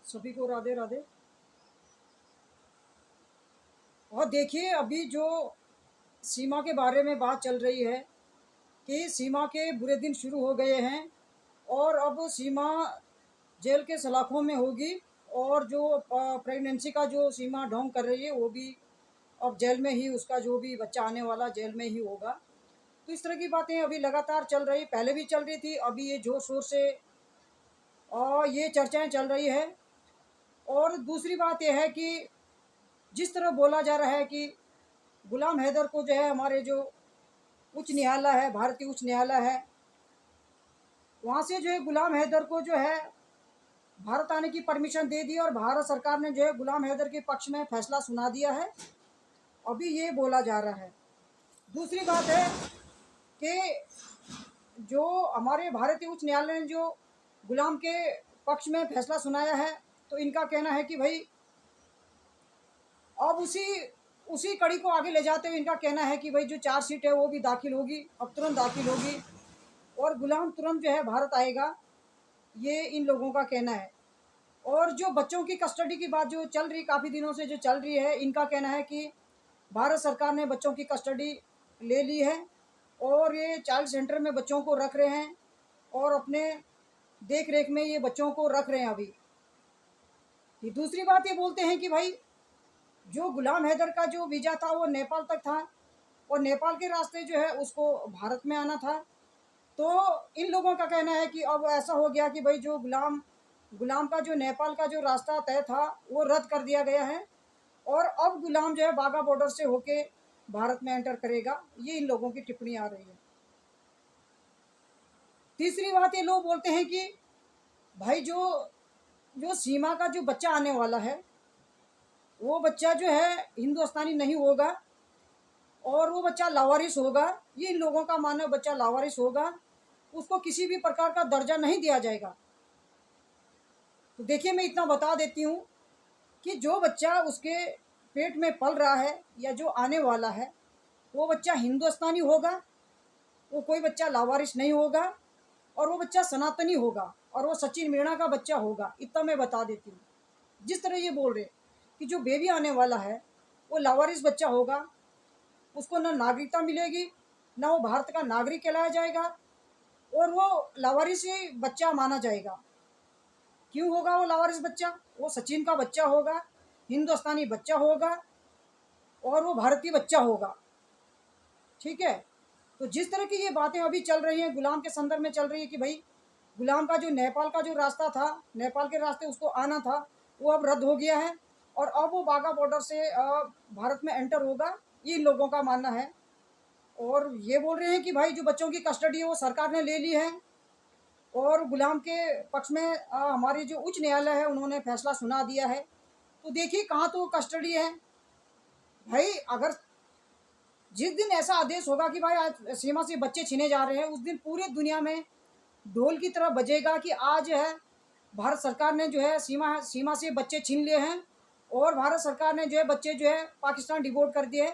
सभी को राधे राधे। और देखिए, अभी जो सीमा के बारे में बात चल रही है कि सीमा के बुरे दिन शुरू हो गए हैं और अब सीमा जेल के सलाखों में होगी। और जो प्रेगनेंसी का जो सीमा ढोंग कर रही है वो भी अब जेल में ही, उसका जो भी बच्चा आने वाला जेल में ही होगा। तो इस तरह की बातें अभी लगातार चल रही, पहले भी चल रही थी, अभी ये जोर शोर से ये चर्चाएं चल रही है। और दूसरी बात यह है कि जिस तरह बोला जा रहा है कि गुलाम हैदर को जो है हमारे जो उच्च न्यायालय है, भारतीय उच्च न्यायालय है, वहाँ से जो है गुलाम हैदर को जो है भारत आने की परमिशन दे दी और भारत सरकार ने जो है गुलाम हैदर के पक्ष में फैसला सुना दिया है, अभी ये बोला जा रहा है। दूसरी बात है कि जो हमारे भारतीय उच्च न्यायालय ने जो गुलाम के पक्ष में फैसला सुनाया है, तो इनका कहना है कि भाई अब उसी कड़ी को आगे ले जाते हुए इनका कहना है कि भाई जो चार्जशीट है वो भी दाखिल होगी, अब तुरंत दाखिल होगी और गुलाम तुरंत जो है भारत आएगा, ये इन लोगों का कहना है। और जो बच्चों की कस्टडी की बात जो चल रही, काफ़ी दिनों से जो चल रही है, इनका कहना है कि भारत सरकार ने बच्चों की कस्टडी ले ली है और ये चाइल्ड सेंटर में बच्चों को रख रहे हैं और अपने देख रेख में ये बच्चों को रख रहे हैं अभी। दूसरी बात ये बोलते हैं कि भाई जो गुलाम हैदर का जो वीज़ा था वो नेपाल तक था और नेपाल के रास्ते जो है उसको भारत में आना था। तो इन लोगों का कहना है कि अब ऐसा हो गया कि भाई जो गुलाम का जो नेपाल का जो रास्ता तय था वो रद्द कर दिया गया है और अब गुलाम जो है बाघा बॉर्डर से होके भारत में एंटर करेगा, ये इन लोगों की टिप्पणी आ रही है। तीसरी बात ये लोग बोलते हैं कि भाई जो जो सीमा का जो बच्चा आने वाला है वो बच्चा जो है हिंदुस्तानी नहीं होगा और वो बच्चा लावारिस होगा, ये इन लोगों का मानना है। बच्चा लावारिस होगा, उसको किसी भी प्रकार का दर्जा नहीं दिया जाएगा। तो देखिए, मैं इतना बता देती हूँ कि जो बच्चा उसके पेट में पल रहा है या जो आने वाला है वो बच्चा हिंदुस्तानी होगा, वो कोई बच्चा लावारिस नहीं होगा और वो बच्चा सनातनी होगा और वो सचिन मीणा का बच्चा होगा, इतना मैं बता देती हूँ। जिस तरह ये बोल रहे कि जो बेबी आने वाला है वो लावारिस बच्चा होगा, उसको ना नागरिकता मिलेगी, ना वो भारत का नागरिक कहलाया जाएगा और वो लावारिस ही बच्चा माना जाएगा। क्यों होगा वो लावारिस बच्चा? वो सचिन का बच्चा होगा, हिंदुस्तानी बच्चा होगा और वो भारतीय बच्चा होगा। ठीक है, तो जिस तरह की ये बातें अभी चल रही हैं, गुलाम के संदर्भ में चल रही है कि भाई गुलाम का जो नेपाल का जो रास्ता था, नेपाल के रास्ते उसको आना था, वो अब रद्द हो गया है और अब वो बाघा बॉर्डर से भारत में एंटर होगा, ये इन लोगों का मानना है। और ये बोल रहे हैं कि भाई जो बच्चों की कस्टडी है वो सरकार ने ले ली है और गुलाम के पक्ष में हमारी जो उच्च न्यायालय है उन्होंने फैसला सुना दिया है। तो देखिए कहाँ तो कस्टडी है भाई। अगर जिस दिन ऐसा आदेश होगा कि भाई आज सीमा से बच्चे छीने जा रहे हैं, उस दिन पूरी दुनिया में ढोल की तरह बजेगा कि आज है भारत सरकार ने जो है सीमा से बच्चे छीन लिए हैं और भारत सरकार ने जो है बच्चे जो है पाकिस्तान डिपोर्ट कर दिए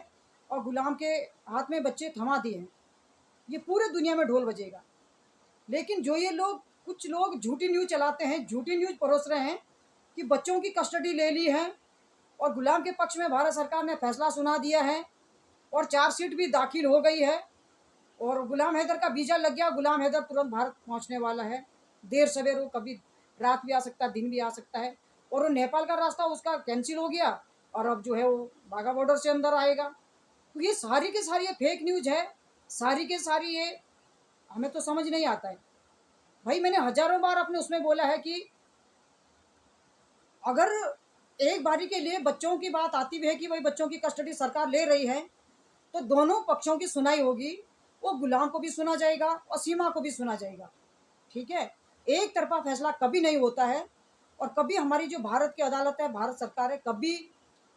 और गुलाम के हाथ में बच्चे थमा दिए हैं। ये पूरे दुनिया में ढोल बजेगा। लेकिन जो ये लोग, कुछ लोग झूठी न्यूज़ चलाते हैं, झूठी न्यूज़ परोस रहे हैं कि बच्चों की कस्टडी ले ली है और गुलाम के पक्ष में भारत सरकार ने फैसला सुना दिया है और चार्जशीट भी दाखिल हो गई है और गुलाम हैदर का वीज़ा लग गया, गुलाम हैदर तुरंत भारत पहुंचने वाला है। देर सवेर वो कभी रात भी आ सकता है, दिन भी आ सकता है। और वो नेपाल का रास्ता उसका कैंसिल हो गया और अब जो है वो बाघा बॉर्डर से अंदर आएगा। तो ये सारी की सारी ये फेक न्यूज़ है, सारी की सारी ये हमें तो समझ नहीं आता है भाई। मैंने हज़ारों बार अपने उसमें बोला है कि अगर एक बारी के लिए बच्चों की बात आती भी है कि भाई बच्चों की कस्टडी सरकार ले रही है, तो दोनों पक्षों की सुनाई होगी। वो गुलाम को भी सुना जाएगा और सीमा को भी सुना जाएगा। ठीक है, एक तरफा फैसला कभी नहीं होता है और कभी हमारी जो भारत की अदालत है, भारत सरकार है, कभी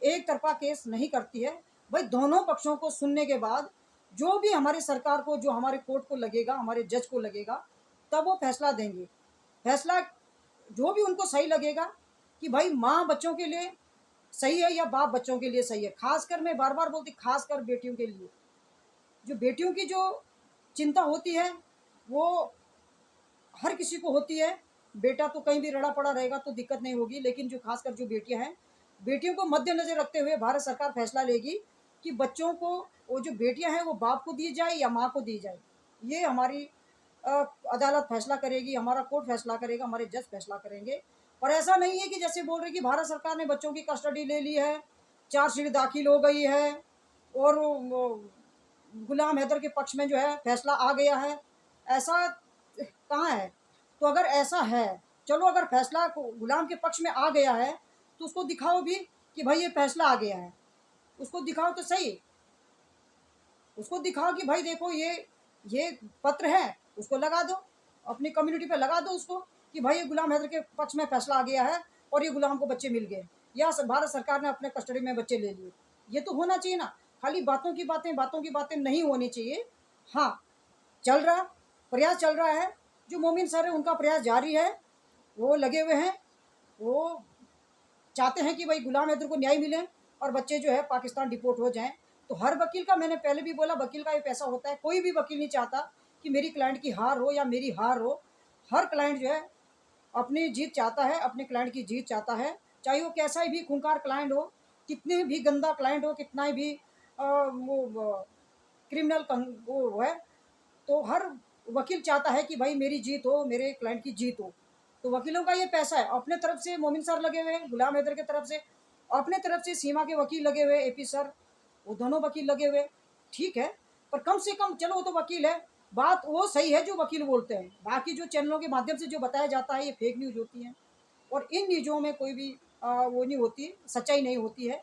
एक तरफा केस नहीं करती है। भाई दोनों पक्षों को सुनने के बाद जो भी हमारी सरकार को, जो हमारे कोर्ट को लगेगा, हमारे जज को लगेगा, तब वो फैसला देंगे। फैसला जो भी उनको सही लगेगा कि भाई माँ बच्चों के लिए सही है या बाप बच्चों के लिए सही है। खासकर मैं बार बार बोलती, खासकर बेटियों के लिए, जो बेटियों की जो चिंता होती है वो हर किसी को होती है, बेटा तो कहीं भी रड़ा पड़ा रहेगा तो दिक्कत नहीं होगी, लेकिन जो खासकर जो बेटियां हैं, बेटियों को मद्देनजर रखते हुए भारत सरकार फैसला लेगी कि बच्चों को, वो जो बेटियां हैं वो बाप को दी जाए या माँ को दी जाए। ये हमारी अ, अदालत फैसला करेगी, हमारा कोर्ट फैसला करेगा, हमारे जज फैसला करेंगे। पर ऐसा नहीं है कि जैसे बोल रहे कि भारत सरकार ने बच्चों की कस्टडी ले ली है, चार्जशीट दाखिल हो गई है और वो गुलाम हैदर के पक्ष में जो है फैसला आ गया है। ऐसा कहाँ है? तो अगर ऐसा है, चलो अगर फैसला गुलाम के पक्ष में आ गया है तो उसको दिखाओ भी कि भाई ये फैसला आ गया है, उसको दिखाओ तो सही। उसको दिखाओ कि भाई देखो ये पत्र है, उसको लगा दो, अपनी कम्युनिटी पे लगा दो उसको कि भाई ये गुलाम हैदर के पक्ष में फैसला आ गया है और ये गुलाम को बच्चे मिल गए, या भारत सरकार ने अपने कस्टडी में बच्चे ले लिए। ये तो होना चाहिए ना। खाली बातों की बातें नहीं होनी चाहिए। हाँ, चल रहा प्रयास चल रहा है, जो मोमिन सर है उनका प्रयास जारी है, वो लगे हुए हैं, वो चाहते हैं कि भाई गुलाम हैदर को न्याय मिले और बच्चे जो है पाकिस्तान डिपोर्ट हो जाएं। तो हर वकील का, मैंने पहले भी बोला, वकील का ये पैसा होता है। कोई भी वकील नहीं चाहता कि मेरी क्लाइंट की हार हो या मेरी हार हो। हर क्लाइंट जो है अपनी जीत चाहता है, अपने क्लाइंट की जीत चाहता है, चाहे वो कैसा ही भी खूंखार क्लाइंट हो, कितने भी गंदा क्लाइंट हो, कितना ही भी क्रिमिनल वो है। तो हर वकील चाहता है कि भाई मेरी जीत हो, मेरे क्लाइंट की जीत हो। तो वकीलों का ये पैसा है। अपने तरफ से मोमिन सर लगे हुए हैं, गुलाम हैदर की तरफ से, अपने तरफ से सीमा के वकील लगे हुए, एपी सर, वो दोनों वकील लगे हुए। ठीक है, पर कम से कम चलो वो तो वकील है, बात वो सही है जो वकील बोलते हैं। बाकी जो चैनलों के माध्यम से जो बताया जाता है ये फेक न्यूज़ होती है और इन न्यूज़ों में कोई भी वो नहीं होती, सच्चाई नहीं होती है।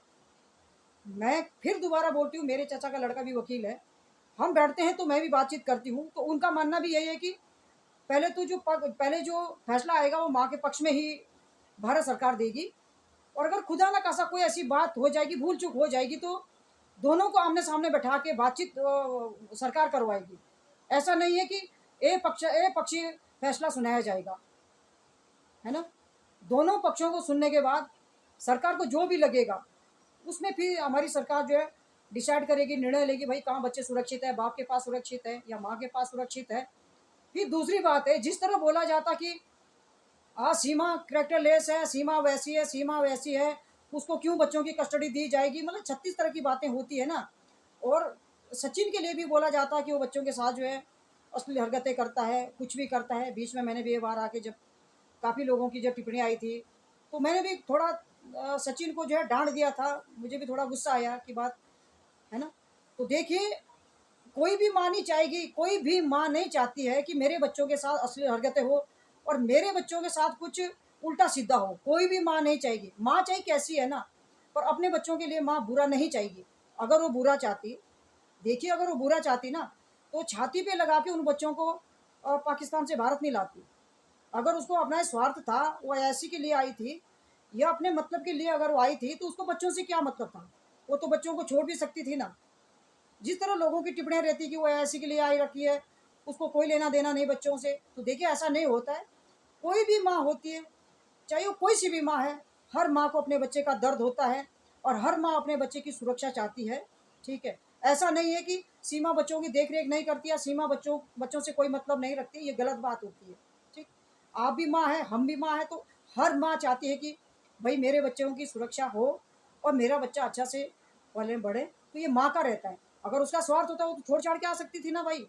मैं फिर दोबारा बोलती हूँ, मेरे चाचा का लड़का भी वकील है, हम बैठते हैं तो मैं भी बातचीत करती हूँ, तो उनका मानना भी यही है कि पहले जो फैसला आएगा वो माँ के पक्ष में ही भारत सरकार देगी। और अगर खुदा ना खासा कोई ऐसी बात हो जाएगी, भूल चूक हो जाएगी, तो दोनों को आमने सामने बैठा के बातचीत सरकार करवाएगी। ऐसा नहीं है कि ए पक्षीय फैसला सुनाया जाएगा, है ना। दोनों पक्षों को सुनने के बाद सरकार को जो भी लगेगा उसमें फिर हमारी सरकार जो है डिसाइड करेगी, निर्णय लेगी, भाई कहाँ बच्चे सुरक्षित है, बाप के पास सुरक्षित है या माँ के पास सुरक्षित है। फिर दूसरी बात है, जिस तरह बोला जाता कि सीमा कैरेक्टरलेस है, सीमा वैसी है, सीमा वैसी है, उसको क्यों बच्चों की कस्टडी दी जाएगी, मतलब 36 तरह की बातें होती है ना। और सचिन के लिए भी बोला जाता है कि वो बच्चों के साथ जो है असली हरकतें करता है, कुछ भी करता है। बीच में मैंने भी एक बार आके, जब काफ़ी लोगों की जब टिप्पणी आई थी, तो मैंने भी थोड़ा सचिन को जो है डांट दिया था। मुझे भी थोड़ा गुस्सा आया कि बात, है ना। तो देखिए, कोई भी माँ नहीं चाहेगी, कोई भी माँ नहीं चाहती है कि मेरे बच्चों के साथ असली हरकतें हो और मेरे बच्चों के साथ कुछ उल्टा सीधा हो। कोई भी माँ नहीं चाहेगी। माँ चाहे कैसी है ना, पर अपने बच्चों के लिए माँ बुरा नहीं चाहेगी। अगर वो बुरा चाहती, देखिए अगर वो बुरा चाहती ना, तो छाती पे लगा के उन बच्चों को पाकिस्तान से भारत नहीं लाती। अगर उसको अपना स्वार्थ था, वो ऐसी के लिए आई थी या अपने मतलब के लिए अगर वो आई थी, तो उसको बच्चों से क्या मतलब था? वो तो बच्चों को छोड़ भी सकती थी ना। जिस तरह लोगों की टिप्पणियाँ रहती कि वो ऐसी के लिए आई रखी है, उसको कोई लेना देना नहीं बच्चों से, तो देखिए ऐसा नहीं होता है। कोई भी माँ होती है, चाहे वो कोई सी भी माँ है, हर माँ को अपने बच्चे का दर्द होता है और हर माँ अपने बच्चे की सुरक्षा चाहती है। ठीक है, ऐसा नहीं है कि सीमा बच्चों की देख रेख नहीं करती या सीमा बच्चों से कोई मतलब नहीं रखती, ये गलत बात होती है। ठीक, आप भी माँ है, हम भी माँ है, तो हर माँ चाहती है कि भाई मेरे बच्चों की सुरक्षा हो और मेरा बच्चा अच्छा से पले बढ़े। तो ये माँ का रहता है। अगर उसका स्वार्थ होता वो तो छोड़ छाड़ के आ सकती थी ना भाई।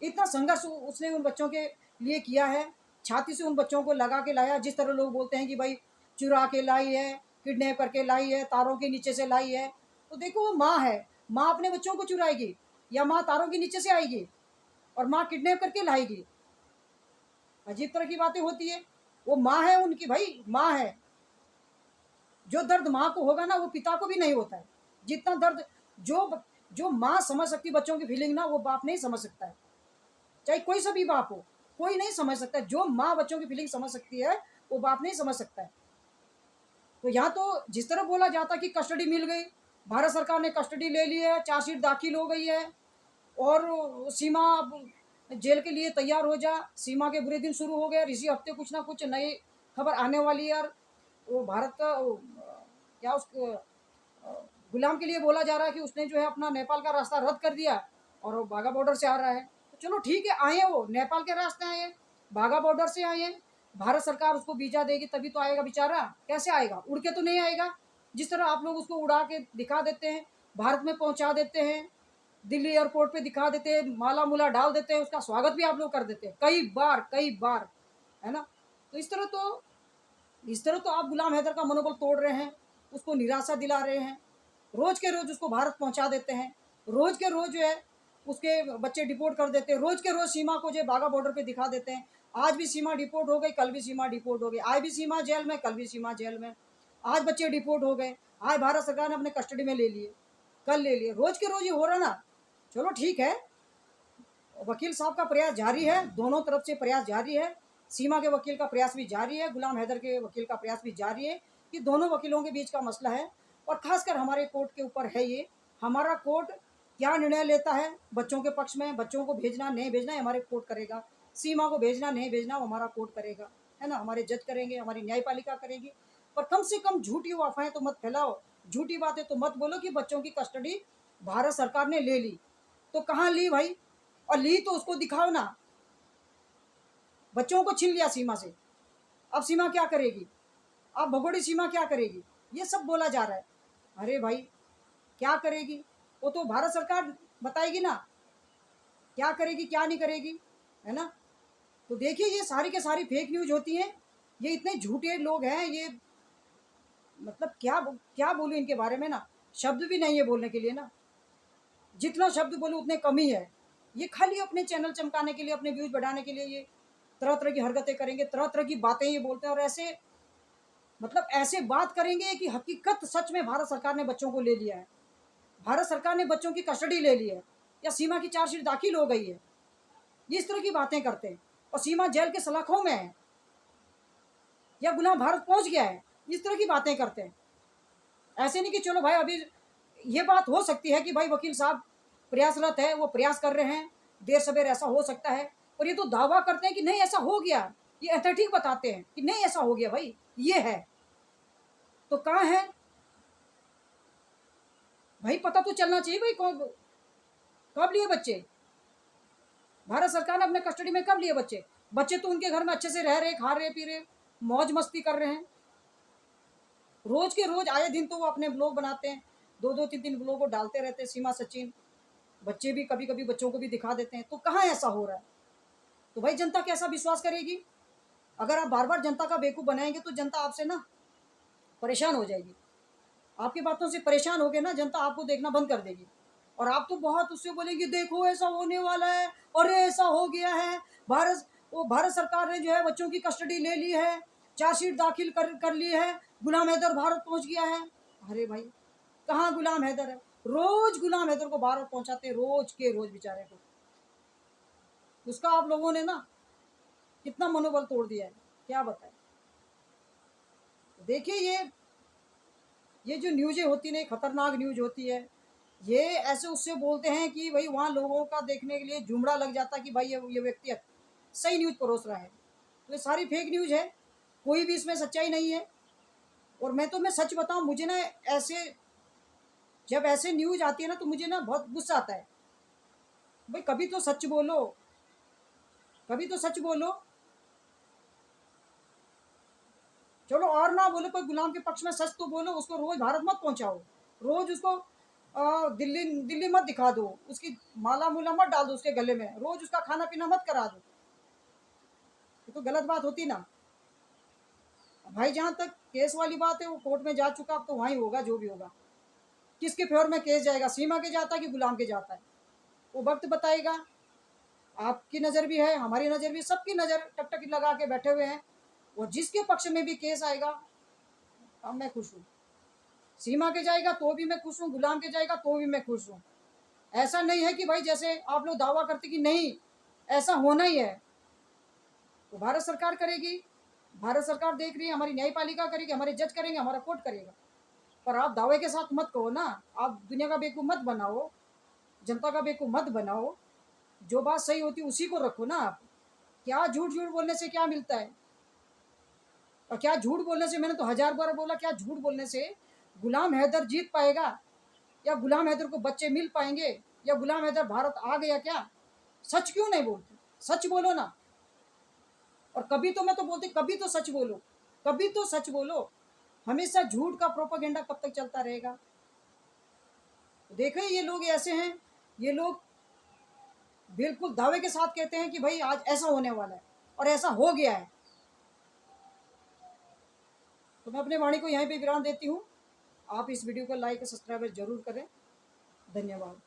इतना संघर्ष उसने उन बच्चों के लिए किया है, छाती से उन बच्चों को लगा के लाया। जिस तरह लोग बोलते हैं कि भाई चुरा के लाई है, किडनैप करके लाई है, तारों के नीचे से लाई है, तो देखो वो माँ है। माँ अपने बच्चों को चुराएगी या माँ तारों के नीचे से आएगी और माँ किडनैप करके लाएगी? अजीब तरह की बातें होती है। वो माँ है उनकी, भाई माँ है। जो दर्द माँ को होगा ना, वो पिता को भी नहीं होता है। जितना दर्द जो जो माँ समझ सकती बच्चों की फीलिंग ना, वो बाप नहीं समझ सकता है। चाहे कोई सा भी बाप हो, कोई नहीं समझ सकता। जो माँ बच्चों की फीलिंग समझ सकती है, वो बाप नहीं समझ सकता है। तो यहाँ तो जिस तरह बोला जाता कि कस्टडी मिल गई, भारत सरकार ने कस्टडी ले ली है, चार्जशीट दाखिल हो गई है और सीमा अब जेल के लिए तैयार हो जा, सीमा के बुरे दिन शुरू हो गए, इसी हफ्ते कुछ ना कुछ नई खबर आने वाली है। यार वो भारत का क्या उस गुलाम के लिए बोला जा रहा है कि उसने जो है अपना नेपाल का रास्ता रद्द कर दिया और वो बाघा बॉर्डर से आ रहा है। तो चलो ठीक है, आए हैं, वो नेपाल के रास्ते आए हैं, बाघा बॉर्डर से आए हैं, भारत सरकार उसको वीजा देगी तभी तो आएगा बेचारा। कैसे आएगा? उड़ के तो नहीं आएगा। जिस तरह आप लोग उसको उड़ा के दिखा देते हैं, भारत में पहुंचा देते हैं, दिल्ली एयरपोर्ट पे दिखा देते हैं, माला मुला डाल देते हैं, उसका स्वागत भी आप लोग कर देते हैं कई बार, है ना। तो इस तरह तो आप गुलाम हैदर का मनोबल तोड़ रहे हैं, उसको निराशा दिला रहे हैं। रोज के रोज उसको भारत पहुंचा देते हैं, रोज के रोज जो है उसके बच्चे डिपोर्ट कर देते हैं, रोज के रोज सीमा को जो बाघा बॉर्डर पे दिखा देते हैं। आज भी सीमा डिपोर्ट हो गई, कल भी सीमा डिपोर्ट हो गई, आज भी सीमा जेल में, कल भी सीमा जेल में। आज बच्चे डिपोर्ट हो गए, आज भारत सरकार ने अपने कस्टडी में ले लिए, कल ले लिए, रोज के रोज ये हो रहा ना। चलो ठीक है, वकील साहब का प्रयास जारी है, दोनों तरफ से प्रयास जारी है। सीमा के वकील का प्रयास भी जारी है, गुलाम हैदर के वकील का प्रयास भी जारी है। कि दोनों वकीलों के बीच का मसला है और खासकर हमारे कोर्ट के ऊपर है ये। हमारा कोर्ट क्या निर्णय लेता है बच्चों के पक्ष में, बच्चों को भेजना नहीं भेजना है हमारे कोर्ट करेगा, सीमा को भेजना नहीं भेजना वो हमारा कोर्ट करेगा, है ना। हमारे जज करेंगे, हमारी न्यायपालिका करेगी। पर कम से कम झूठी अफवाहें तो मत फैलाओ, झूठी बातें तो मत बोलो कि बच्चों की कस्टडी भारत सरकार ने ले ली। तो कहाँ ली भाई? और ली तो उसको दिखाओ ना। बच्चों को छीन लिया सीमा से, अब सीमा क्या करेगी? अब भगोड़ी सीमा क्या करेगी? ये सब बोला जा रहा है। अरे भाई क्या करेगी वो तो भारत सरकार बताएगी ना, क्या करेगी क्या नहीं करेगी, है ना। तो देखिए ये सारी के सारी फेक न्यूज होती हैं, ये इतने झूठे लोग हैं, ये मतलब क्या क्या बोलूं इनके बारे में ना, शब्द भी नहीं है बोलने के लिए ना। जितना शब्द बोलूं उतने कम ही है। ये खाली अपने चैनल चमकाने के लिए, अपने व्यूज बढ़ाने के लिए ये तरह तरह की हरकतें करेंगे, तरह तरह की बातें ये बोलते हैं और ऐसे मतलब ऐसे बात करेंगे कि हकीकत सच में भारत सरकार ने बच्चों को ले लिया है, भारत सरकार ने बच्चों की कस्टडी ले ली है, या सीमा की चार्जशीट दाखिल हो गई है। ये इस तरह की बातें करते हैं और सीमा जेल के सलाखों में है या गुलाम भारत पहुंच गया है, इस तरह की बातें करते हैं। ऐसे नहीं कि चलो भाई अभी ये बात हो सकती है कि भाई वकील साहब प्रयासरत है, वो प्रयास कर रहे हैं, देर सवेर ऐसा हो सकता है, और ये तो दावा करते हैं कि नहीं ऐसा हो गया, ये एथेटिक बताते हैं कि नहीं ऐसा हो गया भाई, ये है। तो कहाँ है भाई? पता तो चलना चाहिए भाई कौन कब लिए बच्चे, भारत सरकार ने अपने कस्टडी में कब लिए बच्चे? बच्चे तो उनके घर में अच्छे से रह रहे, खा रहे, पी रहे, मौज मस्ती कर रहे हैं। रोज के रोज आए दिन तो वो अपने ब्लॉग बनाते हैं, दो दो तीन तीन ब्लॉग को डालते रहते हैं। सीमा सचिन बच्चे भी कभी कभी बच्चों को भी दिखा देते हैं। तो कहाँ ऐसा हो रहा है? तो भाई जनता कैसा विश्वास करेगी? अगर आप बार बार जनता का बेवकूफ़ बनाएंगे तो जनता आपसे ना परेशान हो जाएगी, आपकी बातों से परेशान हो गए ना, जनता आपको देखना बंद कर देगी। और आप तो बहुत उससे बोलेंगे देखो ऐसा होने वाला है, अरे ऐसा हो गया है, भारत सरकार ने जो है बच्चों की कस्टडी ले ली है, चार्जशीट दाखिल कर ली है, गुलाम हैदर भारत पहुंच गया है। अरे भाई कहाँ गुलाम हैदर है? रोज गुलाम हैदर को भारत पहुंचाते, रोज के रोज बेचारे को। उसका आप लोगों ने ना कितना मनोबल तोड़ दिया है, क्या बताएं। देखिए ये जो न्यूज़ें होती नहीं, खतरनाक न्यूज होती है। ये ऐसे उससे बोलते हैं कि भाई वहाँ लोगों का देखने के लिए जुमड़ा लग जाता कि भाई ये व्यक्ति सही न्यूज़ परोस रहा है। तो ये सारी फेक न्यूज़ है, कोई भी इसमें सच्चाई नहीं है। और मैं सच बताऊं, मुझे ना जब ऐसे न्यूज़ आती है ना तो मुझे ना बहुत गुस्सा आता है। भाई कभी तो सच बोलो, कभी तो सच बोलो। चलो और ना बोलो कोई गुलाम के पक्ष में, सच तो बोलो। उसको रोज भारत मत पहुंचाओ, रोज उसको दिल्ली दिल्ली मत दिखा दो, उसकी माला मूला मत डाल दो उसके गले में, रोज उसका खाना पीना मत करा दो। ये तो गलत बात होती ना भाई। जहाँ तक केस वाली बात है वो कोर्ट में जा चुका, अब तो वहीं होगा जो भी होगा। किसके फेवर में केस जाएगा, सीमा के जाता है कि गुलाम के जाता है, वो वक्त बताएगा। आपकी नज़र भी है, हमारी नज़र भी, सबकी नज़र टकटकी लगा के बैठे हुए हैं। और जिसके पक्ष में भी केस आएगा अब मैं खुश हूँ। सीमा के जाएगा तो भी मैं खुश हूँ, गुलाम के जाएगा तो भी मैं खुश हूँ। ऐसा नहीं है कि भाई जैसे आप लोग दावा करते कि नहीं ऐसा होना ही है। तो भारत सरकार करेगी, भारत सरकार देख रही है, हमारी न्यायपालिका करेगी, हमारे जज करेंगे, हमारा कोर्ट करेगा। पर आप दावे के साथ मत कहो ना, आप दुनिया का बेवकूफ़ मत बनाओ, जनता का बेवकूफ़ मत बनाओ। जो बात सही होती है उसी को रखो ना आप। क्या झूठ झूठ बोलने से क्या मिलता है? और क्या झूठ बोलने से, मैंने तो 1000 बार बोला, क्या झूठ बोलने से गुलाम हैदर जीत पाएगा, या गुलाम हैदर को बच्चे मिल पाएंगे, या गुलाम हैदर भारत आ गया क्या? सच क्यों नहीं बोलते? सच बोलो ना। और कभी तो मैं तो बोलती, कभी तो सच बोलो, कभी तो सच बोलो। हमेशा झूठ का प्रोपेगेंडा कब तक चलता रहेगा? देखो ये लोग ऐसे हैं, ये लोग बिल्कुल दावे के साथ कहते हैं कि भाई आज ऐसा होने वाला है और ऐसा हो गया है। तो मैं अपने वाणी को यहीं पे विराम देती हूँ। आप इस वीडियो को लाइक और सब्सक्राइब जरूर करें। धन्यवाद।